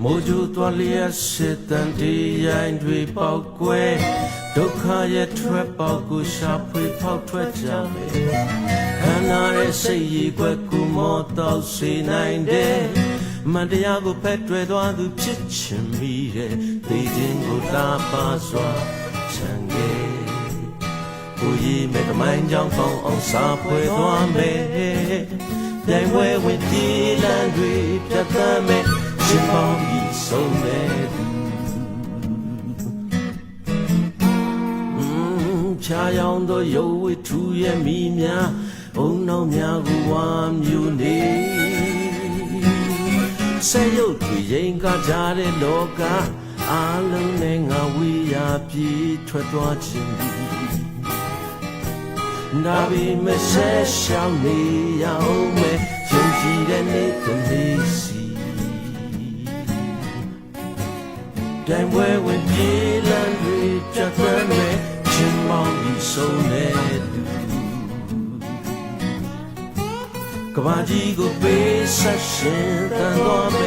မိုးကြိုးသွားလျက်စစ်တန်တီရိုင်းတွေပေါက်ကွဲဒုက္ခရဲ့ထွက်ပေါက်ကိုရှာဖွေဖောက်ထွက်ကြမယ်ခန္ဓာရဲ့စိတ်ရည်ကွက်ကိုမောတော့စေနိုင်တယ်မန်တရားကိုဖက်တွယ်သွားသူဖြစ်ချင်မိတဲ့သိခြင်းကိုတာပါစွာချမ်းခဲ့ကိုကြီးမဲ့တမိုင်းကြောင့်ကောင်းအောင်စာဖွေသွားမယ်ပြိုင်ပွဲဝင်ပြေးလန်းတွေပြတ်သားမယ်ရှင်ပေါင်းပြီးဆုံးမဲ့ဖြာရောင်သောရုပ်ဝတ္ထုရဲ့မိများအုံနောက်များကိုဝါမျိုးနေဆေရုပ်တွေရင်ကားကြတဲ့လောကအားလုံးနဲ့ငါဝေးရပြေးထွက်သွားခြင်းနာဘီမဆက်ရှောင်းနေရအောင်မဲ့ယုံကြည်တဲ့နေ့တစ်နေ့စီတန်ပွဲဝင်ပြေးလန်းတွေပြတ်သွားမဲ့ချင်းမောင်းပြီးဆုံးတဲ့သူကဘာကြီးကိုပေးဆက်ရှင်တန်သွားမ